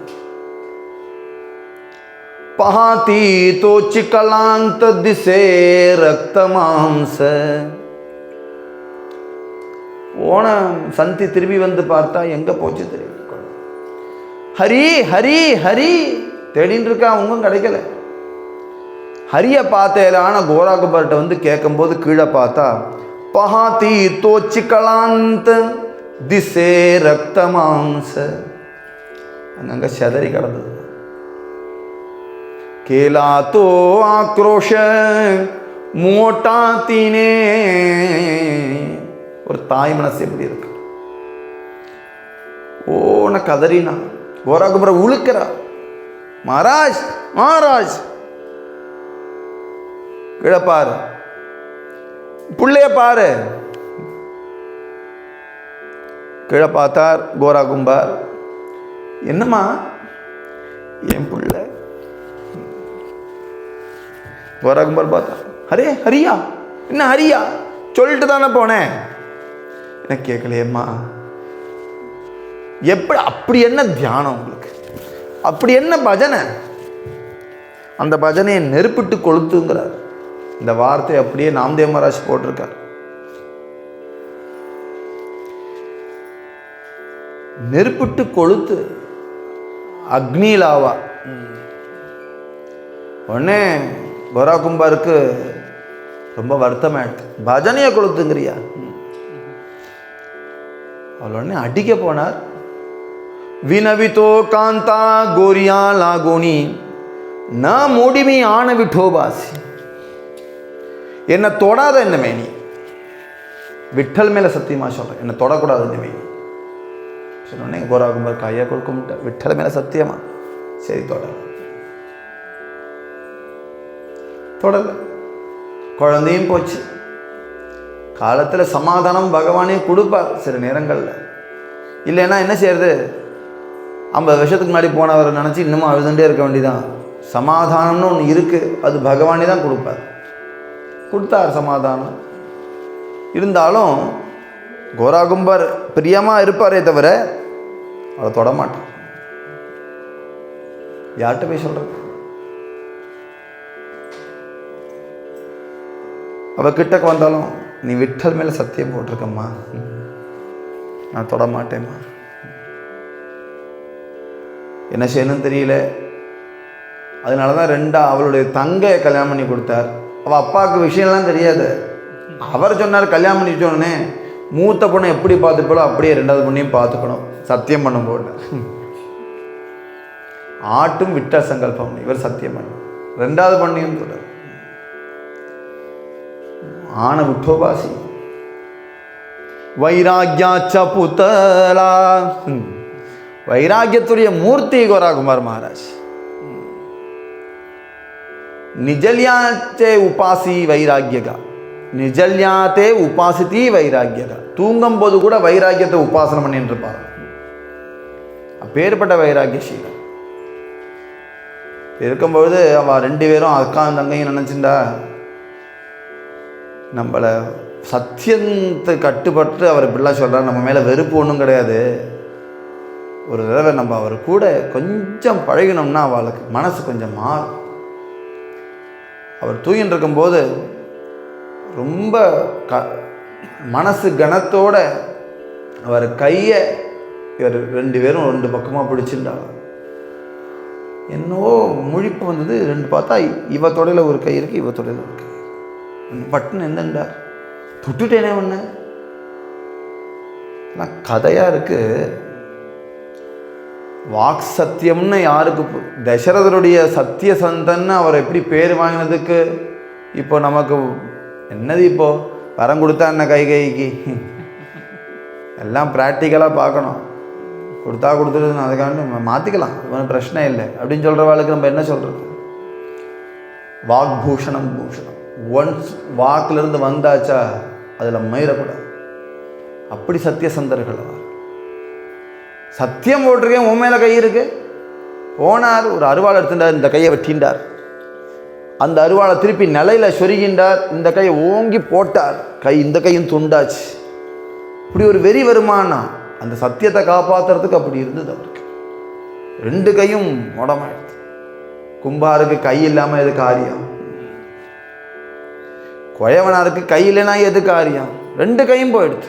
பஹாத்தி தோச்சி கலாந்த திசே ரக்த மாம்ச. போன சந்தி திரும்பி வந்து பார்த்தா எங்க போச்சு தெரியும். ஹரி ஹரி ஹரி தேடின்னு இருக்கா, அவங்களும் கிடைக்கல. ஹரியை பார்த்தேலான கோராகுபர்கிட்ட வந்து கேட்கும்போது கீழே பார்த்தா பஹாத்தி தோச்சி கலாந்த திசே ரக்த மாம்ச. அங்கங்க செதறி கிடந்தது. கேலா தோ ஆக்ரோஷ மோட்டா தீனே. ஒரு தாய் மனசு எப்படி இருக்கு. ஓன கதறினா கோராகுபரை உழுக்கிறா. மகாராஜ் மகாராஜ் கீழே பாரு, புள்ளைய பாரு. கீழே பார்த்தார் கோராகும்பார். என்னம்மா? என் புள்ள. கோராகும்பார் பார்த்தார். ஹரே ஹரியா? என்ன ஹரியா? சொல்லிட்டு தானே போனேன். என்ன கேட்கலையம்மா? எப்படி? அப்படி என்ன தியானம் உங்களுக்கு? அப்படி என்ன பஜனை? அந்த பஜனையை நெருப்பிட்டு கொளுத்துங்கிறார். இந்த வார்த்தை அப்படியே நாம்தேவ் மகாராஜ் போட்டிருக்கார். நெருப்பிட்டு கொளுத்து, அக்னிலாவா. உடனே கோராகும்பாருக்கு ரொம்ப வருத்தமாயிடுது. பஜனையை கொளுத்துங்கிறியா? அவள் உடனே அடிக்க போனார். வினவிதோ காந்தா கோரியா லாகோனி ந மூடிமி ஆன விட்டோபாசி. என்னை தொடாத என்ன மேனி. விட்டல் மேலே சத்தியமா சொல்கிறேன், என்னை தொடக்கூடாது என்ன மேனி. சொன்னோடனே கோராகும்பார் கையை கொடுக்க மாட்டார். விட்டல் மேலே சத்தியமா? சரி தொடல. தொடல. குழந்தையும் போச்சு. காலத்தில் சமாதானம் பகவானே கொடுப்பார் சில நேரங்களில். இல்லைன்னா என்ன செய்யறது? 50 வருஷத்துக்கு முன்னாடி போனவரை நினச்சி இன்னமும் அழுதுண்டே இருக்க வேண்டியதான். சமாதானம்னு ஒன்று இருக்குது, அது பகவானே தான் கொடுப்பார். கொடுத்தார் சமாதானம். இருந்தாலும் கோராகும்பர் பிரியமாக இருப்பாரே தவிர அதை தொடமாட்டார். யார்கிட்ட போய் சொல்கிறது? அவள் கிட்டக்கு வந்தாலும் நீ விட்டல் மேலே சத்தியம் போட்டிருக்கம்மா, நான் தொடமாட்டேம்மா, என்ன செய்யணும்னு தெரியல. அதனால தான் அவளுடைய தங்கையை கல்யாணம் பண்ணி கொடுத்தார். அவள் அப்பாவுக்கு விஷயம்லாம் தெரியாது. அவர் சொன்னார் கல்யாணம் பண்ணிட்டோன்னே மூத்த பொண்ணை எப்படி பார்த்துப்போலோ அப்படியே 2வது பொண்ணையும் பார்த்துக்கணும், சத்தியம் பண்ணும் போல. ஆட்டும் விட்ட சங்கல்பம், இவர் சத்தியம் பண்ண 2வது பொண்ணையும் சொல்றார். ஆன விட்டோபாசி வைராகியாச்ச புத்தலா, வைராகியத்துடைய மூர்த்தி கோராகுமார் மகாராஜ். நிஜல்யாத்தே உபாசி வைராகியகா, நிஜல்யாத்தே உபாசித்தி வைராகியகா. தூங்கும் போது கூட வைராகியத்தை உபாசனம் பண்ணிட்டு இருப்பார். அப்பேற்பட்ட வைராகியசீலம் இருக்கும்பொழுது அவள் 2 பேரும் அக்கா தங்கையும் நினச்சிண்டா நம்மளை சத்தியத்தை கட்டுப்பட்டு அவர் இப்படிலாம் சொல்கிறார், நம்ம மேலே வெறுப்பு ஒன்றும் கிடையாது, ஒரு தடவை நம்ம அவர் கூட கொஞ்சம் பழகினோம்னா அவளுக்கு மனசு கொஞ்சம் மாறும். அவர் தூங்கின்னு இருக்கும்போது ரொம்ப மனசு கனத்தோட அவர் கையை இவர் 2 பேரும் 2 பக்கமாக பிடிச்சிருந்தாங்க. என்னவோ முழிப்பு வந்தது. 2 பார்த்தா இவ தொடையில் ஒரு கை இருக்குது, இவ தொடையில் ஒரு கை. பட்டுன்னு எந்தண்டார் தொட்டுட்டேனே ஒன்று. கதையாக இருக்குது. வாக் சத்தியம்னு யாருக்கு, தசரதருடைய சத்திய சந்தன்னு அவர் எப்படி பேர் வாங்கினதுக்கு இப்போ நமக்கு என்னது, இப்போ வரம் கொடுத்தா என்ன கைகைக்கு, எல்லாம் ப்ராக்டிக்கலாக பார்க்கணும். கொடுத்தா கொடுத்துருது, அதுக்காண்டி மாற்றிக்கலாம், ஒன்றும் பிரச்சனை இல்லை அப்படின்னு சொல்கிறவாளுக்கு நம்ம என்ன சொல்கிறது? வாக் பூஷணம் பூஷணம். ஒன்ஸ் வாக்கிலிருந்து வந்தாச்சா அதில் மீறக்கூடாது. அப்படி சத்தியசந்தர்கள். சத்தியம் போட்டிருக்கேன், உன் மேலே கை இருக்கு. போனார், ஒரு அருவாளை எடுத்துட்டார், இந்த கையை வெட்டிண்டார். அந்த அருவாளை திருப்பி நிலையில் சொருகின்றார், இந்த கையை ஓங்கி போட்டார், கை இந்த கையும் துண்டாச்சு. இப்படி ஒரு வெறி வருமானா அந்த சத்தியத்தை காப்பாற்றுறதுக்கு அப்படி இருந்தது அவருக்கு. 2 கையும் உடமாயிடுது. கும்பாருக்கு கை இல்லாமல் எது காரியம்? குயவனாருக்கு கை இல்லைனா எது காரியம்? 2 கையும் போயிடுது.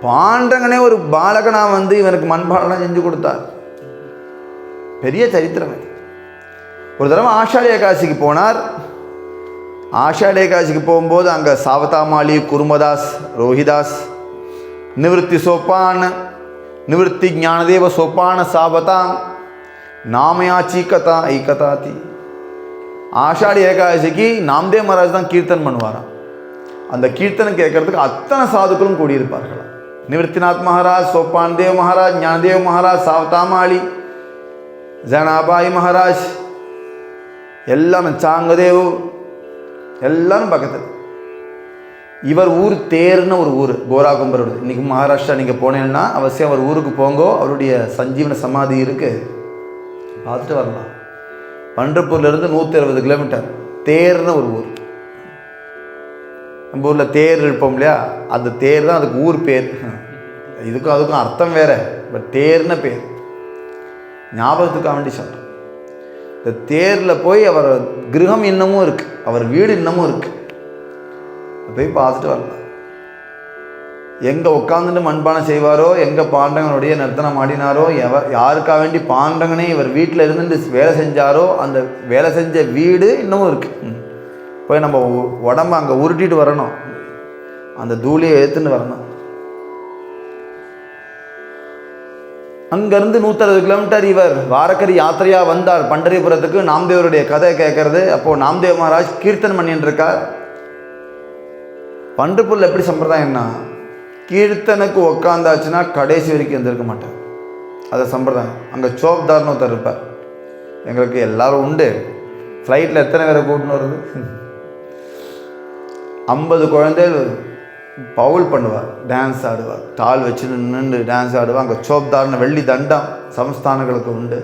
பாண்டங்கனே ஒரு பாலகனா வந்து இவனுக்கு மண்பாலெல்லாம் செஞ்சு கொடுத்தார். பெரிய சரித்திரம் இது. ஒரு தடவை ஆஷாಢ ஏகாதசிக்கு போனார். ஆஷாಢ ஏகாதசிக்கு போகும்போது அங்கே சாவதாமாலி, குருமதாஸ், ரோஹிதாஸ், நிவர்த்தி சோப்பான், நிவர்த்தி ஞானதேவ சோப்பான சாவதாம் நாமயாச்சி கதா ஐகதாதி. ஆஷாಢ ஏகாதசிக்கு நாம்தேவ் மகாராஜ் தான் கீர்த்தன் பண்ணுவாராம். அந்த கீர்த்தனை கேட்கறதுக்கு அத்தனை சாதுக்களும் கூடியிருப்பார்களாம். நிவர்த்திநாத் மகாராஜ், சோப்பான் தேவ் மகாராஜ், ஞானதேவ் மகாராஜ், சாவதாமாளி, ஜனாபாய் மகாராஜ், எல்லாரும் சாங்கதேவ், எல்லாரும் பக்கத்தில். இவர் ஊர் தேர்னு ஒரு ஊர், கோராகும்பரோட. இன்றைக்கி மகாராஷ்டிரா நீங்கள் போனேன்னா அவசியம் அவர் ஊருக்கு போங்கோ. அவருடைய சஞ்சீவன சமாதி இருக்குது, பார்த்துட்டு வரலாம். பண்டர்பூர்லேருந்து 160 கிலோமீட்டர். தேர்னு ஒரு ஊர். நம்ம ஊரில் தேர் இருப்போம் இல்லையா, அந்த தேர் தான் அதுக்கு ஊர் பேர். இதுக்கும் அதுக்கும் அர்த்தம் வேறு, பட் தேர்னு பேர். ஞாபகத்துக்காக வேண்டி சொல்கிறேன். இந்த தேரில் போய் அவர் கிரகம் இன்னமும் இருக்குது, அவர் வீடு இன்னமும் இருக்குது. போய் பார்த்துட்டு வரலாம். எங்கே உட்காந்துட்டு மண்பானை செய்வாரோ, எங்கே பாண்டவனுடைய நர்த்தனம் ஆடினாரோ, யாருக்காக வேண்டி பாண்டவனே இவர் வீட்டில் இருந்து வேலை செஞ்சாரோ அந்த வேலை செஞ்ச வீடு இன்னமும் இருக்குது. போய் நம்ம உடம்பு அங்கே உருட்டிட்டு வரணும், அந்த தூளியை எடுத்துன்னு வரணும். அங்கேருந்து 160 கிலோமீட்டர் இவர் வாரக்கரி யாத்திரையாக வந்தார் பண்டரிபுரத்துக்கு. நாம்தேவருடைய கதை கேட்கறது. அப்போது நாம்தேவ் மகாராஜ் கீர்த்தன் பண்ணிட்டு இருக்கார். பண்டர்பூரில் எப்படி சம்பிரதாயம்னா, கீர்த்தனுக்கு உக்காந்தாச்சுன்னா கடைசி வரைக்கும் எழுந்திருக்க மாட்டார். அதை சம்பிரதாயம். அங்கே சோப்தார்னு ஒருத்தர் இருப்பார். எங்களுக்கு எல்லோரும் உண்டு. ஃப்ளைட்டில் எத்தனை பேரை கூட்டின்னு வருது? 50 குழந்தைகள் பவுல் பண்ணுவார், டான்ஸ் ஆடுவார், தாள் வச்சு நின்று டான்ஸ் ஆடுவார். அங்கே சோப்தார்னு வெள்ளி தண்டம் சமஸ்தானங்களுக்கு உண்டு.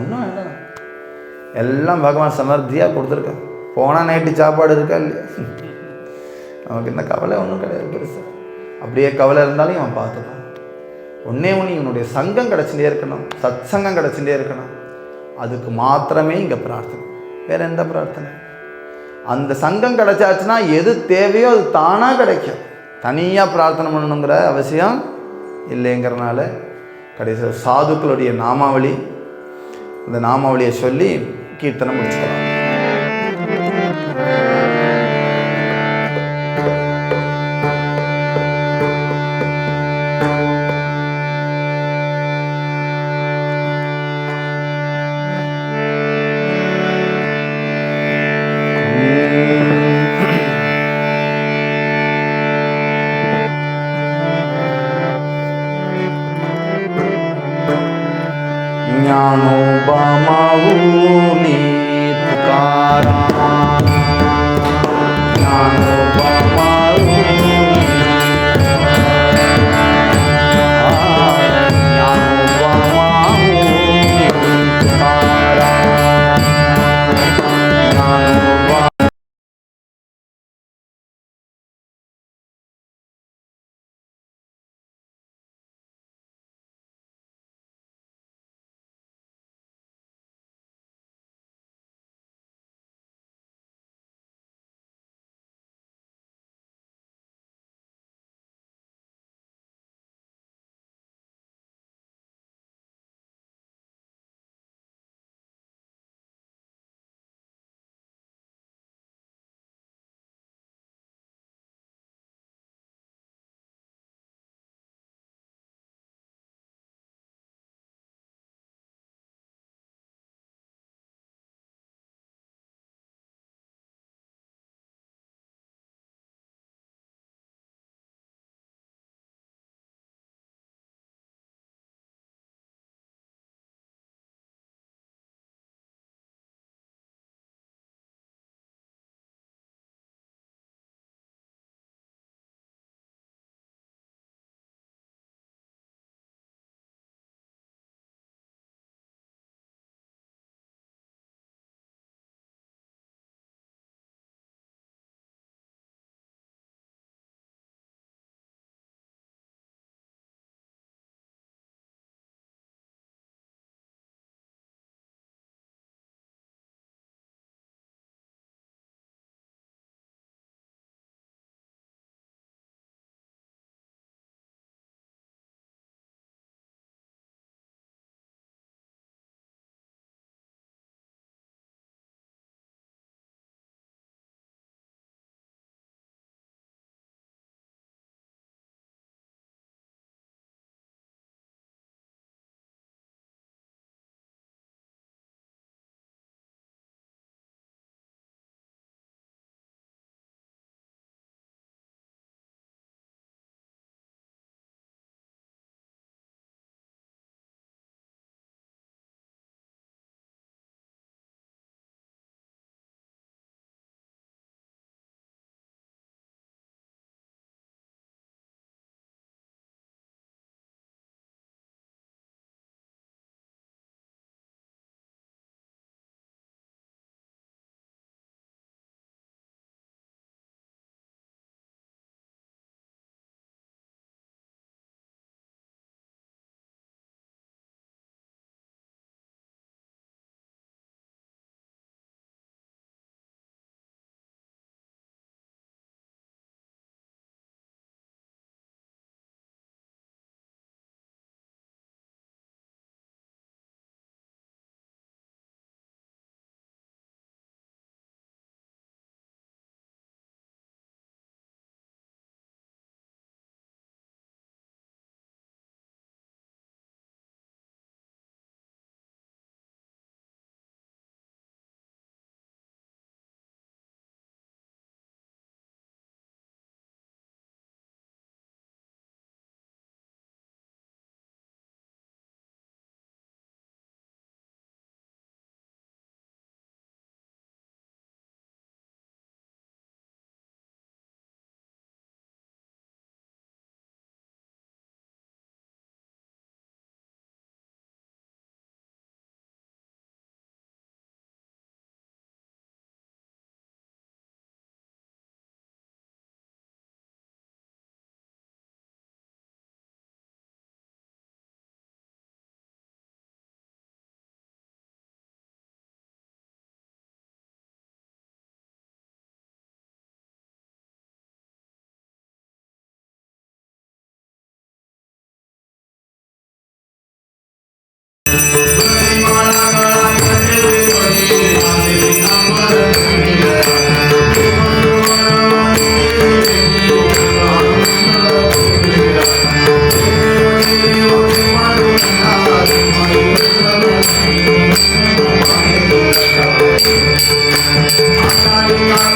ஒன்றும் வேண்டாம், எல்லாம் பகவான் சமர்த்தியாக கொடுத்துருக்கான். போனால் நைட்டு சாப்பாடு இருக்கா இல்லையா, நமக்கு இந்த கவலை ஒன்றும் கிடையாது பெருசாக. அப்படியே கவலை இருந்தாலும் அவன் பார்த்துப்பான். ஒன்றே ஒன்று, இவனுடைய சங்கம் கிடச்சிட்டே இருக்கணும், சத் சங்கம் கிடச்சிட்டே இருக்கணும். அதுக்கு மாத்திரமே இங்கே பிரார்த்தனை, வேறு எந்த பிரார்த்தனை. அந்த சங்கம் கிடச்சாச்சுன்னா எது தேவையோ அது தானாக கிடைக்கும். தனியாக பிரார்த்தனை பண்ணணுங்கிற அவசியம் இல்லைங்கிறனால கடைசி சாதுக்களுடைய நாமாவளி, அந்த நாமாவளியை சொல்லி கீர்த்தனை முடிச்சுக்கலாம். ஞானோபமாவுனி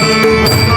Hare